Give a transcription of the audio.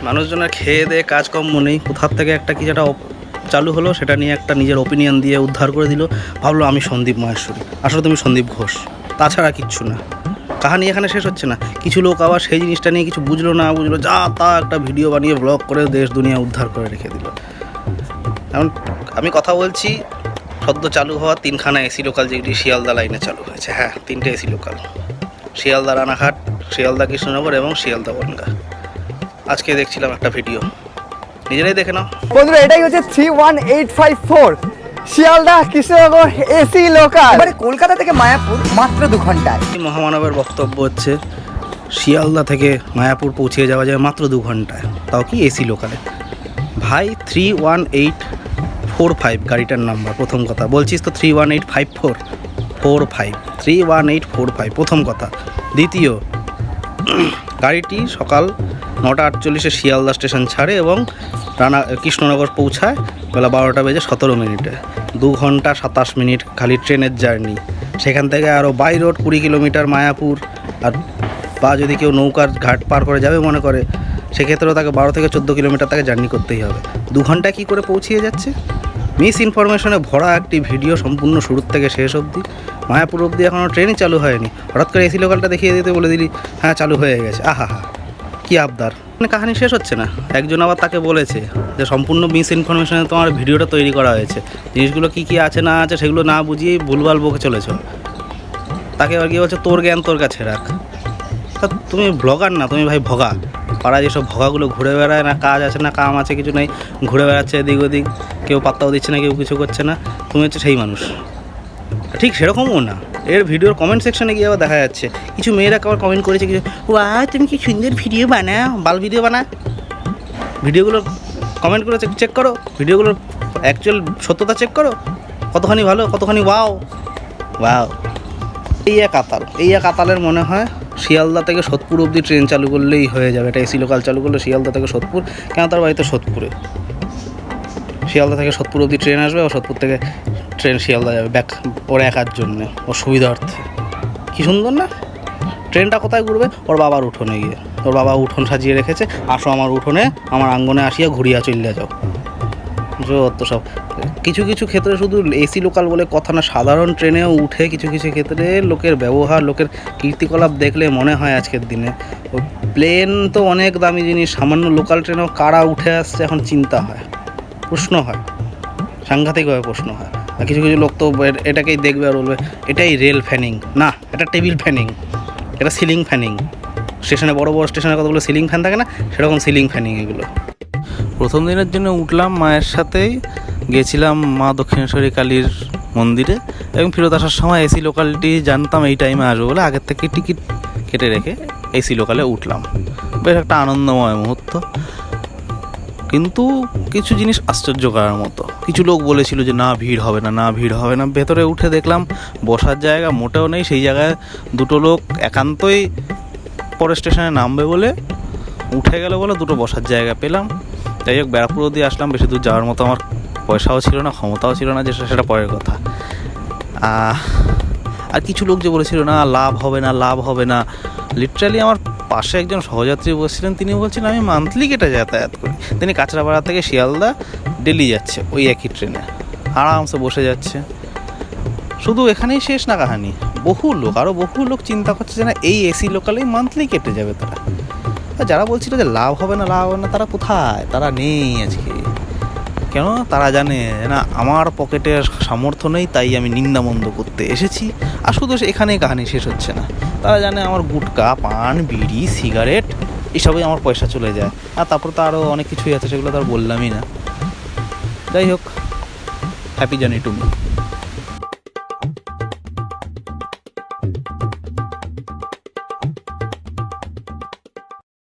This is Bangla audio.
মানুষজনের খেয়ে দেয়ে কাজকর্ম নেই, কোথার থেকে একটা কি যেটা চালু হলো সেটা নিয়ে একটা নিজের ওপিনিয়ন দিয়ে উদ্ধার করে দিল, ভাবলো আমি সন্দীপ মহেশ্বরী, আসলে তুমি সন্দীপ ঘোষ, তাছাড়া কিচ্ছু না। কাহানি এখানে শেষ হচ্ছে না। কিছু লোক আবার সেই জিনিসটা নিয়ে কিছু বুঝলো না বুঝলো, যা তা একটা ভিডিও বানিয়ে ব্লগ করে দেশ দুনিয়া উদ্ধার করে রেখে দিল। এখন আমি কথা বলছি সদ্য চালু হওয়া 3খানা এসি লোকাল, যেগুলি শিয়ালদা লাইনে চালু হয়েছে। হ্যাঁ, 3টে এসি লোকাল, শিয়ালদা রানাঘাট, শিয়ালদা কৃষ্ণনগর এবং শিয়ালদা বনগাঁ। আজকে দেখছিলাম একটা ভিডিও, নিজেরাই দেখে নাও বন্ধুরা। এটাই হচ্ছে 31854 শিয়ালদা কৃষ্ণনগর এসি লোকাল, মানে কলকাতা থেকে মায়াপুর মাত্র 2 ঘন্টায়। মহামানবের বক্তব্য হচ্ছে শিয়ালদা থেকে মায়াপুর পৌঁছে যাওয়া যায় মাত্র 2 ঘন্টায়, তাও কি এসি লোকালে। ভাই 31845 গাড়িটার নাম্বার, প্রথম কথা। বলছিস তো 31854 31845 প্রথম কথা। দ্বিতীয়, গাড়িটি সকাল 9:48 শিয়ালদা স্টেশন ছাড়ে এবং কৃষ্ণনগর পৌঁছায় বেলা 12:17 2 ঘন্টা 27 মিনিট খালি ট্রেনের জার্নি। সেখান থেকে আরও বাই রোড 20 কিলোমিটার মায়াপুর, আর বা যদি কেউ নৌকার ঘাট পার করে যাবে মনে করে, সেক্ষেত্রেও তাকে 12 থেকে 14 কিলোমিটার তাকে জার্নি করতেই হবে। 2 ঘন্টায় কী করে পৌঁছিয়ে যাচ্ছে? মিস ইনফরমেশনে ভরা একটি ভিডিও, সম্পূর্ণ শুরুর থেকে শেষ অবধি। মায়াপুর অবধি এখনও ট্রেনই চালু হয়নি, হঠাৎ করে এসি লোকালটা দেখিয়ে দিতে বলে দিলি হ্যাঁ চালু হয়ে গেছে। আহা হা, কী আবদার! মানে কাহানি শেষ হচ্ছে না। একজন আবার তাকে বলেছে যে সম্পূর্ণ মিস ইনফরমেশনে তোমার ভিডিওটা তৈরি করা হয়েছে, জিনিসগুলো কী কী আছে না আছে সেগুলো না বুঝিয়েই ভুলভাল বকে চলেছ। তাকে আর কি বলছে তোর জ্ঞান তোর কাছে রাখ। তা তুমি ব্লগার না, তুমি ভাই ভগা। পাড়ায় যেসব ভগাগুলো ঘুরে বেড়ায়, না কাজ আছে না কাম আছে কিছু নেই, ঘুরে বেড়াচ্ছে এদিক ওদিক, কেউ পাত্তাও দিচ্ছে না, কেউ কিছু করছে না, তুমি হচ্ছে সেই মানুষ। ঠিক সেরকমও না। এর ভিডিওর কমেন্ট সেকশনে গিয়ে আবার দেখা যাচ্ছে কিছু মেয়েরা আবার কমেন্ট করেছে কিছু, ওয়া তুমি কি সুন্দর ভিডিও বানাও, বাল ভিডিও বানা। ভিডিওগুলো কমেন্ট করে চেক করো, ভিডিওগুলোর অ্যাকচুয়াল সত্যতা চেক করো, কতখানি ভালো কতখানি ওয়াও ওয়াও। এই এক আতালের মনে হয় শিয়ালদা থেকে সোদপুর অবধি ট্রেন চালু করলেই হয়ে যাবে। এটা এসি লোকাল চালু করলে শিয়ালদা থেকে সোদপুর, কেন তার বাড়িতে সোদপুরে। শিয়ালদা থেকে সোদপুর অবধি ট্রেন আসবে, ও সোদপুর থেকে ট্রেন শিয়ালদা যাবে ব্যাক, ওর একার জন্যে, ওর সুবিধার্থে। কী সুন্দর না? ট্রেনটা কোথায় ঘুরবে? ওর বাবার উঠোনে গিয়ে। ওর বাবা উঠোন সাজিয়ে রেখেছে, আসো আমার উঠোনে, আমার আঙ্গনে আসিয়া ঘুরিয়া চলিয়া যাও। যত সব কিছু কিছু ক্ষেত্রে শুধু এসি লোকাল বলে কথা না, সাধারণ ট্রেনেও উঠে কিছু কিছু ক্ষেত্রে লোকের ব্যবহার, লোকের কীর্তিকলাপ দেখলে মনে হয় আজকের দিনে ওই প্লেন তো অনেক দামি জিনিস, সামান্য লোকাল ট্রেনেও কারা উঠে আসছে এখন চিন্তা হয়, প্রশ্ন হয়, সাংঘাতিকভাবে প্রশ্ন হয়। আর কিছু কিছু লোক তো এটাকেই দেখবে আর বলবে এটাই রেল ফ্যানিং। না, এটা টেবিল ফ্যানিং, এটা সিলিং ফ্যানিং। স্টেশনে বড় বড় স্টেশনের কতগুলো সিলিং ফ্যান থাকে না, সেরকম সিলিং ফ্যানিং এগুলো। প্রথম দিনের জন্য উঠলাম মায়ের সাথেই, গিয়েছিলাম মা দক্ষিণেশ্বরী কালীর মন্দিরে, এবং ফেরত আসার সময় এসি লোকালটি জানতাম এই টাইমে আসবো বলে আগের থেকে টিকিট কেটে রেখে এসি লোকালে উঠলাম। বেশ একটা আনন্দময় মুহূর্ত, কিন্তু কিছু জিনিস আশ্চর্য করার মতো। কিছু লোক বলেছিল যে না ভিড় হবে না, না ভিড় হবে না। ভেতরে উঠে দেখলাম বসার জায়গা মোটেও নেই। সেই জায়গায় দুটো লোক একান্তই পরের স্টেশনে নামবে বলে উঠে গেল বলে দুটো বসার জায়গা পেলাম। যাই হোক, ব্যারাকপুর অবধি আসলাম। বেশি দূর যাওয়ার মতো আমার পয়সাও ছিল না, ক্ষমতাও ছিল না, যে সেটা পরের কথা। আর কিছু লোক যে বলেছিল না লাভ হবে না, লাভ হবে না, লিটারালি আমার পাশে একজন সহযাত্রী বসছিলেন, তিনি বলছেন আমি মান্থলি কেটে যাতায়াত করি। তিনি কাঁচরাপাড়া থেকে শিয়ালদা ডেলি যাচ্ছে ওই একই ট্রেনে, আরামসে বসে যাচ্ছে। শুধু এখানেই শেষ না কাহানি, আরও বহু লোক চিন্তা করছে যে না এই এসি লোকালেই মান্থলি কেটে যাবে তারা। যারা বলছিল যে লাভ হবে না তারা কোথায়? তারা নেই আজকে। কেন? তারা জানে না আমার পকেটের সামর্থ্য নেই, তাই আমি নিন্দামন্দ করতে এসেছি। আর শুধু এখানেই কাহানি শেষ হচ্ছে না, তারা জানে আমার গুটকা, পান, বিড়ি, সিগারেট এসবই আমার পয়সা চলে যায়। আর তারপর তো আরও অনেক কিছুই আছে, সেগুলো তো আর বললামই না। যাই হোক, হ্যাপি জার্নি টু মি।